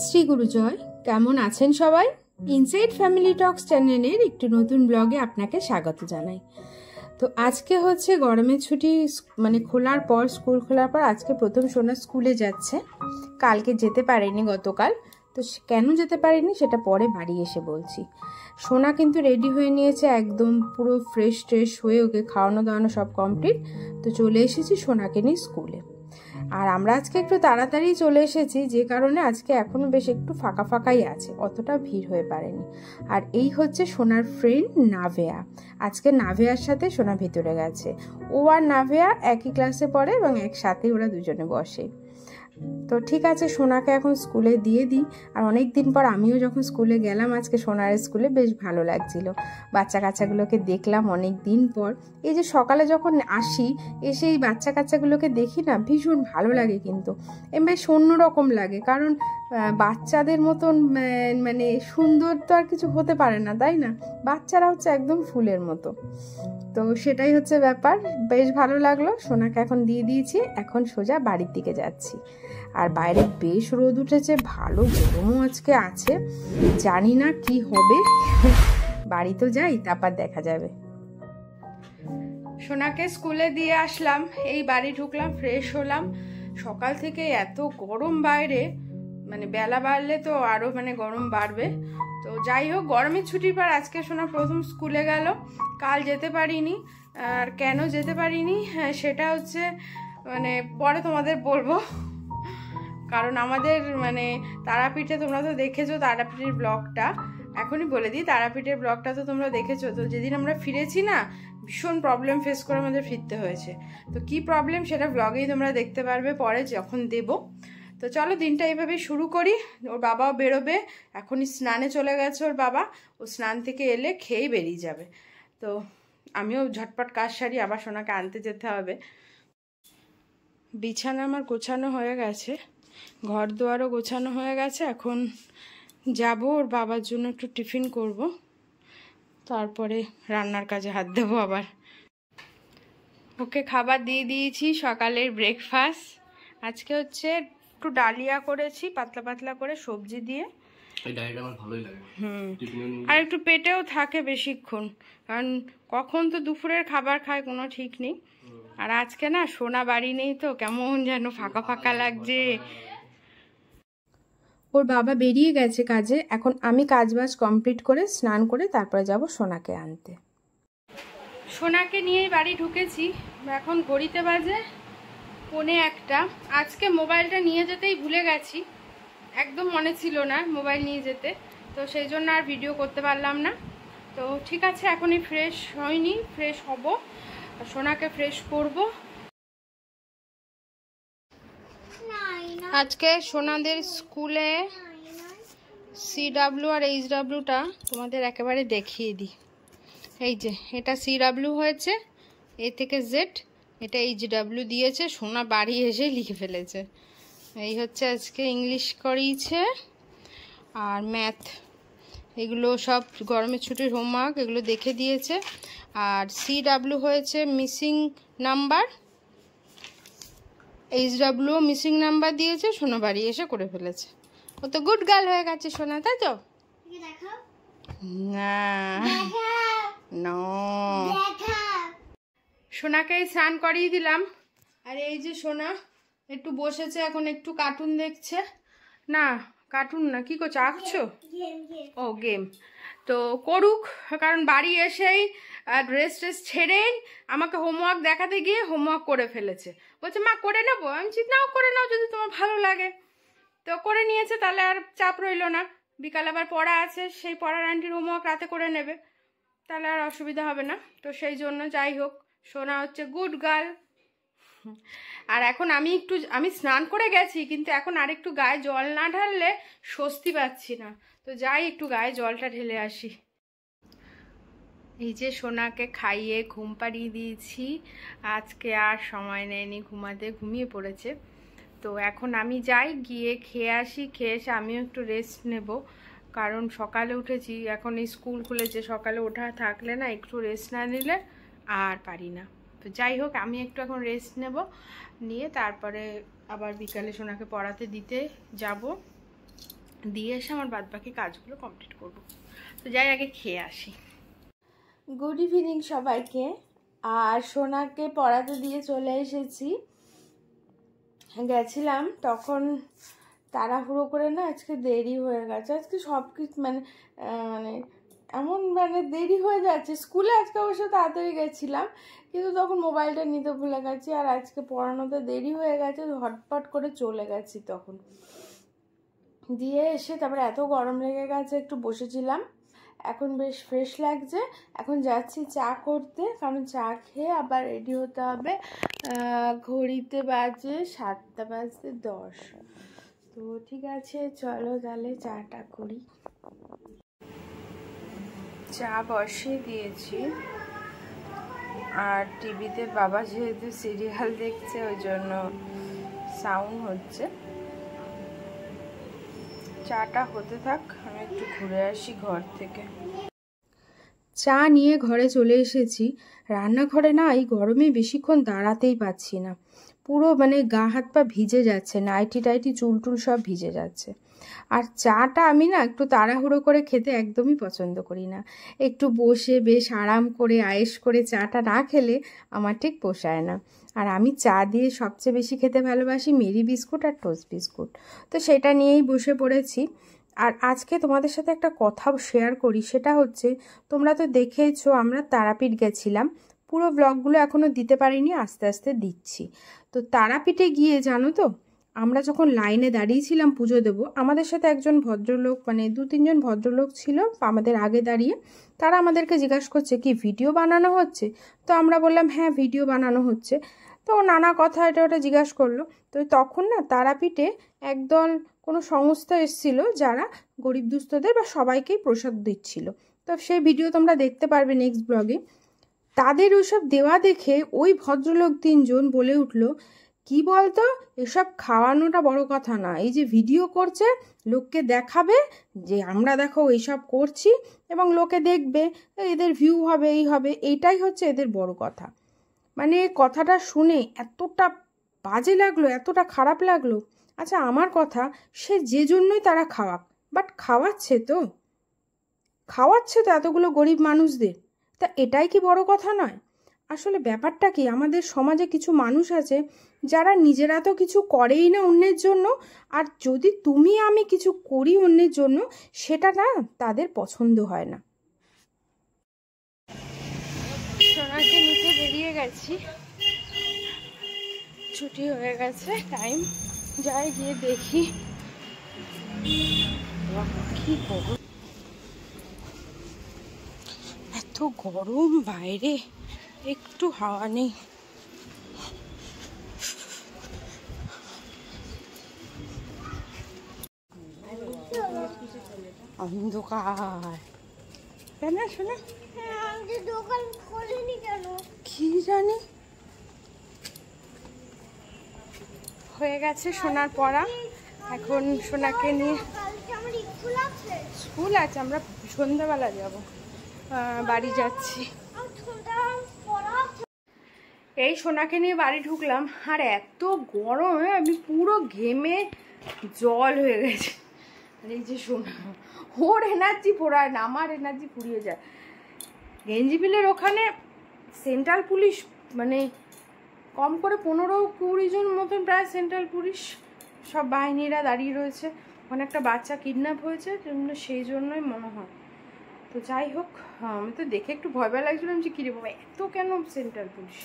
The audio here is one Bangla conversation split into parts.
শ্রী গুরুজয়, কেমন আছেন সবাই? ইনসাইড ফ্যামিলি টক্স চ্যানেলের একটু নতুন ব্লগে আপনাকে স্বাগত জানাই। তো আজকে হচ্ছে গরমের ছুটি খোলার পর, স্কুল খোলার পর আজকে প্রথম সোনা স্কুলে যাচ্ছে। কালকে যেতে পারেনি, গতকাল। তো কেন যেতে পারেনি সেটা পরে বাড়ি এসে বলছি। সোনা কিন্তু রেডি হয়ে নিয়েছে, একদম পুরো ফ্রেশ ট্রেশ হয়ে, ওকে খাওয়ানো দাওয়ানো সব কমপ্লিট। তো চলে এসেছি সোনাকে নিয়ে স্কুলে। আর আমরা আজকে একটু তাড়াতাড়ি চলে এসেছি, যে কারণে আজকে এখনো বেশ একটু ফাঁকা ফাঁকাই আছে, অতটা ভিড় হয়ে পারেনি। আর এই হচ্ছে সোনার ফ্রেন্ড নাভেয়া। আজকে নাভেয়ার সাথে সোনা ভেতরে গেছে। ও আর নাভেয়া একই ক্লাসে পড়ে এবং একসাথে ওরা দুজনে বসে। তো ঠিক আছে, সোনাকে এখন স্কুলে দিয়ে দিই। আর অনেক দিন পর আমিও যখন স্কুলে গেলাম আজকে সোনার স্কুলে, বেশ ভালো লাগছিল। বাচ্চা কাচ্চাগুলোকে দেখলাম অনেক দিন পর। এই যে সকালে যখন আসি, এসে এই বাচ্চা কাচ্চাগুলোকে দেখি না, ভীষণ ভালো লাগে। কিন্তু বেশ অন্যরকম লাগে, কারণ বাচ্চাদের মতন সুন্দর তো আর কিছু হতে পারে না, তাই না? বাচ্চারা হচ্ছে একদম ফুলের মতো। তো সেটাই হচ্ছে ব্যাপার, বেশ ভালো লাগলো। সোনাকে এখন দিয়ে দিয়েছি, এখন সোজা বাড়ির দিকে যাচ্ছি। আর বাইরে বেশ রোদ উঠেছে, ভালো গরমও আজকে আছে। জানি না কি হবে, বাড়ি তো যাই, তারপর দেখা যাবে। সোনাকে স্কুলে দিয়ে আসলাম, এই বাড়ি ঢুকলাম, ফ্রেশ হলাম। সকাল থেকে এত গরম বাইরে, বেলা বাড়লে তো আরো গরম বাড়বে। তো যাই হোক, গরমের ছুটির পর আজকে সোনা প্রথম স্কুলে গেল। কাল যেতে পারিনি। আর কেন যেতে পারিনি সেটা হচ্ছে পরে তোমাদের বলবো। কারণ আমাদের তারাপীঠে, তোমরা তো দেখেছো তারাপীঠের ব্লগটা, এখনই বলে দিই, তারাপীঠের ব্লগটা তো তোমরা দেখেছো। তো যেদিন আমরা ফিরেছি না, ভীষণ প্রবলেম ফেস করে আমাদের ফিরতে হয়েছে। তো কি প্রবলেম সেটা ব্লগেই তোমরা দেখতে পারবে পরে যখন দেবো। তো চলো দিনটা এইভাবে শুরু করি। ওর বাবাও বেরোবে, এখনই স্নানে চলে গেছে ওর বাবা। ও স্নান থেকে এলে খেয়েই বেরিয়ে যাবে। তো আমিও ঝটপট কাজ সারি, আবার সোনাকে আনতে যেতে হবে। বিছানা আমার গোছানো হয়ে গেছে, ঘর দুয়ারও গোছানো হয়ে গেছে। এখন যাব ওর বাবার জন্য একটু টিফিন করব, তারপরে রান্নার কাজে হাত দেবো আবার। ওকে খাবার দিয়ে দিয়েছি, সকালের ব্রেকফাস্ট আজকে হচ্ছে একটু ডালিয়া করেছি, পাতলা পাতলা করে সবজি দিয়ে। এই ডালিয়াটা আমার ভালোই লাগে। আর একটু পেটেও থাকে বেশিক্ষণ, কারণ কখন তো দুপুরের খাবার খায় কোনো ঠিক নেই। আর আজকে না সোনা বাড়ি নেই, তো কেমন যেন ফাঁকা ফাঁকা লাগছে। ওর বাবা বেরিয়ে গেছে কাজে, এখন আমি কাজবাজ কমপ্লিট করে স্নান করে তারপরে যাব সোনাকে আনতে। সোনাকে নিয়েই বাড়ি ঢুকেছি, এখন ঘড়িতে বাজে 1:45। আজকে মোবাইলটা নিয়ে যেতেই ভুলে গেছি, একদম মনে ছিল না মোবাইল নিয়ে যেতে। তো সেই জন্য আর ভিডিও করতে পারলাম না। তো ঠিক আছে, এখনই ফ্রেশ হয়নি, ফ্রেশ হব, সোনাকে ফ্রেশ করব। আজকে সোনাদের স্কুলে CW আর HWটা তোমাদের একেবারে দেখিয়ে দিই। এই যে এটা CW হয়েছে, A থেকে Z, এটা HW দিয়েছে। সোনা বাড়ি এসে লিখে ফেলেছে। এই হচ্ছে আজকে ইংলিশ করিয়েছে আর ম্যাথ, এগুলো সব গরমের ছুটির হোমওয়ার্ক, এগুলো দেখে দিয়েছে। আর CW হয়েছে missing number, HW missing number দিয়েছে, সোনা বাড়ি এসে করে ফেলেছে। ও তো গুড গার্ল হয়ে গেছে সোনা, তাই তো? না, সোনাকে স্নান করিয়ে দিলাম। আর এই যে সোনা একটু বসেছে, এখন একটু কার্টুন দেখছে। না কার্টুন না, কি করছো, আঁকছো? ও গেম। তো করুক, কারণ বাড়ি এসেই ড্রেস ট্রেস ছেড়েই আমাকে হোমওয়ার্ক দেখাতে গিয়ে হোমওয়ার্ক করে ফেলেছে। বলছে মা করে নেবো, আমি নাও করে নাও যদি তোমার ভালো লাগে। তো করে নিয়েছে, তাহলে আর চাপ রইল না। বিকাল আবার পড়া আছে, সেই পড়ার আন্টির হোমওয়ার্ক রাতে করে নেবে, তাহলে আর অসুবিধা হবে না। তো সেই জন্য যাই হোক, সোনা হচ্ছে গুড গার্ল। আর এখন আমি স্নান করে গেছি, কিন্তু এখন আরেকটু গায়ে জল না ঢাললে স্বস্তি পাচ্ছি না। তো যাই একটু গায়ে জলটা ঢেলে আসি। এই যে সোনাকে খাইয়ে ঘুম পাড়িয়ে দিয়েছি, আজকে আর সময় নেয়নি ঘুমাতে, ঘুমিয়ে পড়েছে। তো এখন আমি যাই, গিয়ে খেয়ে আসি, খেয়ে এসে আমিও একটু রেস্ট নেব, কারণ সকালে উঠেছি, এখন এই স্কুল খুলেছে, সকালে ওঠা থাকলে না একটু রেস্ট না নিলে আর পারি না। তো যাই হোক, আমি একটু এখন রেস্ট নেব, নিয়ে তারপরে আবার বিকালে সোনাকে পড়াতে দিতে যাব, দিয়ে এসে আমার বাদবাকি কাজগুলো কমপ্লিট করব। তো যাই আগে খেয়ে আসি। গুড ইভিনিং সবাইকে। আর সোনাকে পড়াতে দিয়ে চলে এসেছি। গেছিলাম তখন তাড়াহুড়ো করে না, আজকে দেরি হয়ে গেছে। আজকে সব কিছু মানে এমন দেরি হয়ে যাচ্ছে। স্কুলে আজকে অবশ্য তাড়াতাড়ি গেছিলাম, কিন্তু তখন মোবাইলটা নিতে ভুলে গেছি। আর আজকে পড়ানোতে দেরি হয়ে গেছে, হটপট করে চলে গেছি। তখন দিয়ে এসে তারপরে এত গরম লেগে গেছে, একটু বসেছিলাম। এখন বেশ ফ্রেশ লাগছে। এখন যাচ্ছি চা করতে, কারণ চা খেয়ে আবার রেডি হতে হবে। ঘড়িতে বাজে 7:10। তো ঠিক আছে, চলো তাহলে চাটা করি। চা বসিয়ে দিয়েছি, আর টিভিতে বাবা যেহেতু সিরিয়াল দেখছে ওই জন্য সাউন্ড হচ্ছে। চাটা হতে থাক, আমি একটু ঘুরে আসি ঘর থেকে। চা নিয়ে ঘরে চলে এসেছি। রান্নাঘরে না এই গরমে বেশিক্ষণ দাঁড়াতেই পাচ্ছি না। পুরো গা হাত পা ভিজে যাচ্ছে, নাইটি টাইটি চুল টুল সব ভিজে যাচ্ছে। আর চাটা আমি না একটু তাড়াহুড়ো করে খেতে একদমই পছন্দ করি না। একটু বসে বেশ আরাম করে আয়েশ করে চাটা না খেলে আমার ঠিক পোষায় না। আর আমি চা দিয়ে সবচেয়ে বেশি খেতে ভালোবাসি মেরি বিস্কুট আর টোস্ট বিস্কুট। তো সেটা নিয়েই বসে পড়েছি। আর আজকে তোমাদের সাথে একটা কথা শেয়ার করি, সেটা হচ্ছে, তোমরা তো দেখেইছো আমরা তারাপীঠ গেছিলাম। পুরো ব্লগগুলো এখনও দিতে পারিনি, আস্তে আস্তে দিচ্ছি। তো তারাপীঠে গিয়ে জানো তো, আমরা যখন লাইনে দাঁড়িয়েছিলাম পুজো দেবো, আমাদের সাথে একজন ভদ্রলোক 2-3 জন ভদ্রলোক ছিল আমাদের আগে দাঁড়িয়ে। তারা আমাদেরকে জিজ্ঞাসা করছে কি ভিডিও বানানো হচ্ছে। তো আমরা বললাম হ্যাঁ ভিডিও বানানো হচ্ছে। তো নানা কথা এটা ওটা জিজ্ঞাসা করলো। তো তখন না তারাপীঠে একদল কোনো সংস্থা এসেছিল, যারা গরিব দুস্থদের বা সবাইকেই প্রসাদ দিচ্ছিল। তো সেই ভিডিও তোমরা দেখতে পারবে নেক্সট ব্লগে। তাদের ওইসব দেওয়া দেখে ওই ভদ্রলোক 3জন বলে উঠলো, কি বলতো, এসব খাওয়ানোটা বড় কথা না, এই যে ভিডিও করছে লোককে দেখাবে যে আমরা দেখো এইসব করছি, এবং লোকে দেখবে, এদের ভিউ হবে, এই হবে, এইটাই হচ্ছে এদের বড় কথা। কথাটা শুনে এতটা বাজে লাগলো, এতটা খারাপ লাগলো। আচ্ছা আমার কথা, সে যে জন্যই তারা খাওয়াক, বাট খাওয়াচ্ছে তো এতগুলো গরিব মানুষদের, তা এটাই কি বড় কথা নয়? আসলে ব্যাপারটা কি, আমাদের সমাজে কিছু মানুষ আছে যারা নিজেরা তো কিছু করেই না অন্যের জন্য, আর যদি তুমি আমি কিছু করি অন্যের জন্য, সেটা না তাদের পছন্দ হয় না। সোনাকে নিতে বেরিয়ে গেছি, ছুটি হয়ে গেছে, টাইম। যাই গিয়ে দেখি কি গরম, এত গরম বাইরে, একটু হাওয়া নেই। অন্ধকার কেন শোনা, কি জানি। হয়ে গেছে সোনার পড়া, এখন সোনাকে নিয়ে স্কুল আছে, আমরা সন্ধ্যাবেলা যাব, বাড়ি যাচ্ছি। এই সোনাকে নিয়ে বাড়ি ঢুকলাম, আর এত গরমে আমি পুরো ঘেমে জল হয়ে গেছে। এই যে সোনা, ওর এনার্জি পোড়ায় না, আমার এনার্জি ফুরিয়ে যায়। গেঞ্জিবিলের ওখানে সেন্ট্রাল পুলিশ কম করে 15-20 জন মতন প্রায় সেন্ট্রাল পুলিশ সব বাহিনীরা দাঁড়িয়ে রয়েছে। ওখানে একটা বাচ্চা কিডন্যাপ হয়েছে, সেই জন্যই মনে হয়। তো যাই হোক, আমি তো দেখে একটু ভয় ভয় লাগছিলাম যে কিরে বাবা এত কেন সেন্ট্রাল পুলিশ।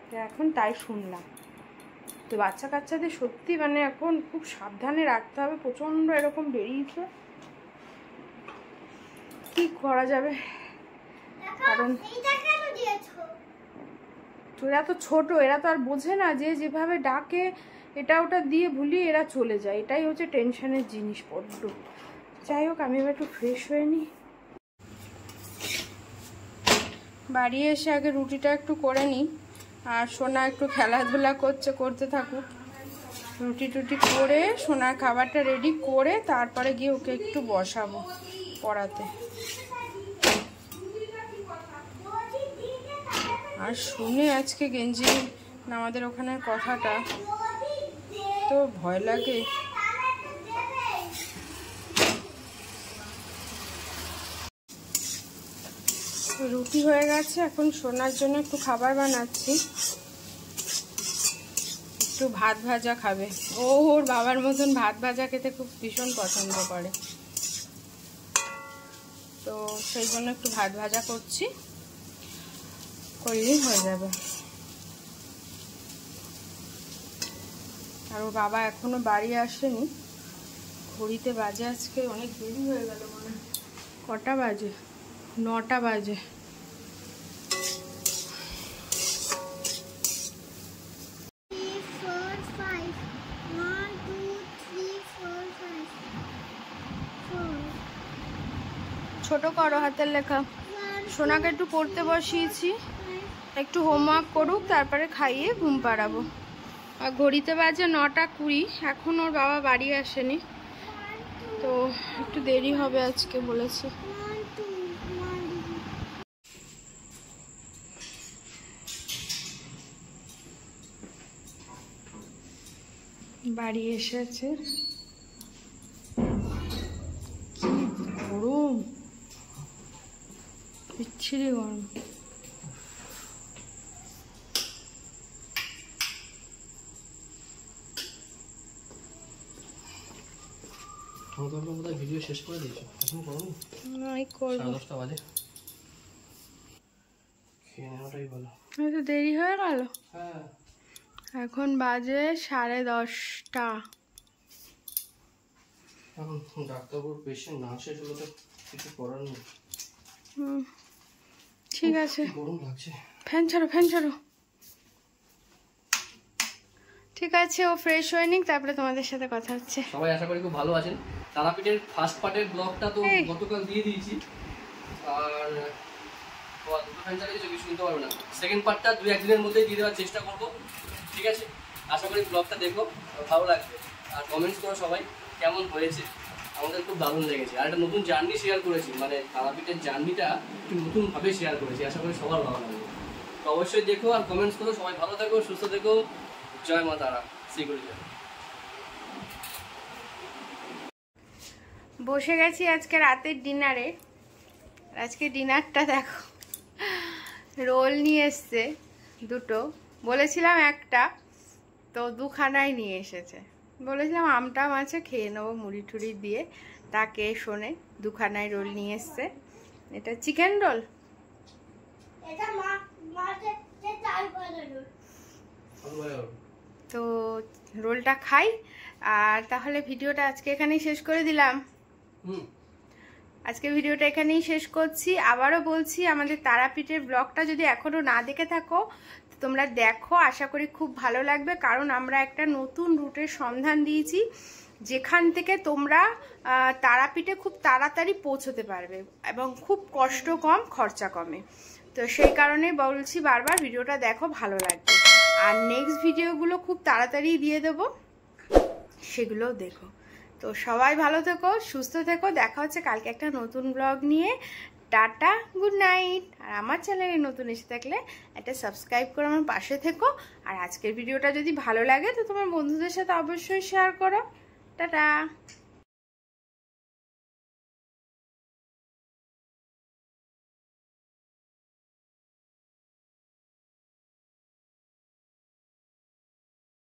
তো এখন তাই শুনলাম। তো বাচ্চা কাচ্চাদের সত্যি এখন খুব সাবধানে রাখতে হবে, প্রচণ্ড এরকম বেরিয়েছে, কি করা যাবে। কারণ এরা তো ছোট, এরা তো আর বোঝে না, যে যেভাবে ডাকে এটা ওটা দিয়ে ভুলিয়ে এরা চলে যায়, এটাই হচ্ছে টেনশনের জিনিস বড্ড। যাই হোক, আমি এবার একটু ফ্রেশ হয়ে নিই। বাড়ি এসে আগে রুটিটা একটু করে নিই, আর সোনা একটু খেলাধুলা করতে থাকুক। রুটি টুটি করে সোনার খাবারটা রেডি করে তারপরে গিয়ে ওকে একটু বসাবো পড়াতে। আর শুনে আজকে গেঞ্জি আমাদের ওখানের কথাটা তো ভয় লাগে। রুটি হয়ে গেছে, এখন সোনার জন্য একটু খাবার বানাচ্ছি। একটু ভাত ভাজা খাবে, ওর বাবার মতন ভাত ভাজা খেতে খুব ভীষণ পছন্দ করে, তো সেই জন্য একটু ভাত ভাজা করছি, করলেই হয়ে যাবে। আর ওর বাবা এখনো বাড়ি আসেনি, ঘড়িতে বাজে আজকে অনেক দেরি হয়ে গেল মনে হয়। কটা বাজে? 9টা বাজে। ছোট করো হাতের লেখা। সোনাকে একটু পড়তে বসিয়েছি, একটু হোমওয়ার্ক করুক, তারপরে খাইয়ে ঘুম পাড়াবো। আর ঘড়িতে বাজে 9টা 20, এখন ওর বাবা বাড়ি আসেনি, তো একটু দেরি হবে আজকে বলেছে। বাড়ি এসেছে, কি গরম, বিচ্ছিরি গরম। ভিডিও শেষ করে দিয়েছো, এখন করো না? আমি করব। 10:30 বাজে, খেয়ে নেওয়াটাই ভালো। তো দেরি হয়ে গেল। হ্যাঁ, এখন বাজে 10:30। এখন ডাক্তারবাবুর পেশেন্ট না শেষ হলে তো কিছু করার নেই। ঠিক আছে, গরম লাগছে। ফ্যান ছাড়ো, ফ্যান ছাড়ো। ঠিক আছে, ও ফ্রেশ হয়ে নিক, তারপরে তোমাদের সাথে কথা হচ্ছে। সবাই আশা করি খুব ভালো আছেন। তারাপীঠের ফার্স্ট পার্টের ব্লগটা তো গতকাল দিয়ে দিয়েছি, আর দুটো ফ্যান চালিয়ে কিছু শুনতে পারবে না। সেকেন্ড পার্টটা 2-1 দিনের মধ্যেই দিয়ে দেওয়ার চেষ্টা করবো, ঠিক আছে? আশা করি ব্লগটা দেখো, ভালো লাগবে। আর কমেন্টস করো সবাই কেমন হয়েছে, আমাদের খুব দারুণ লেগেছে। আর একটা নতুন জার্নি শেয়ার করেছি, মানে তারাপীঠের জার্নিটা একটু নতুনভাবে শেয়ার করেছি, আশা করি সবার ভালো লাগবে। তো অবশ্যই দেখো আর কমেন্টস করো। সবাই ভালো থাকো, সুস্থ থেকো। জয় মা তারা, সিকিউরিটি। বসে গেছি আজকে রাতের ডিনারে। আজকে ডিনারটা দেখো, রোল নিয়ে এসছে দুটো, বলেছিলাম একটা, তো দুখানাই নিয়ে এসেছে। বলেছিলাম আমটা মাছে খেয়ে নেবো মুড়ি টুড়ি দিয়ে, তাকে শোনে দুখানায় রোল নিয়ে এসছে। এটা চিকেন রোল, তো রোলটা খাই। আর তাহলে ভিডিওটা আজকে এখানেই শেষ করে দিলাম। আজকে ভিডিওটা এখানেই শেষ করছি। আবারও বলছি, আমাদের তারাপীঠের ব্লগটা যদি এখনো না দেখে থাকো তোমরা দেখো, আশা করি খুব ভালো লাগবে। কারণ আমরা একটা নতুন রুটের সন্ধান দিয়েছি, যেখান থেকে তোমরা তারাপীঠে খুব তাড়াতাড়ি পৌঁছতে পারবে এবং খুব কষ্ট কম, খরচা কমে। তো সেই কারণে বলছি বারবার, ভিডিওটা দেখো, ভালো লাগবে। আর নেক্সট ভিডিওগুলো খুব তাড়াতাড়ি দিয়ে দেবো, সেগুলোও দেখো। তো সবাই ভালো থেকো, সুস্থ থেকো। দেখা হচ্ছে কালকে একটা নতুন ব্লগ নিয়ে। Tata, good night. আর আমার চ্যানেলে নতুন এসে থাকলে একটা সাবস্ক্রাইব করে আমার পাশে থেকো। আর আজকের ভিডিওটা যদি ভালো লাগে তো তোমার বন্ধুদের সাথে অবশ্যই শেয়ার করো। টাটা।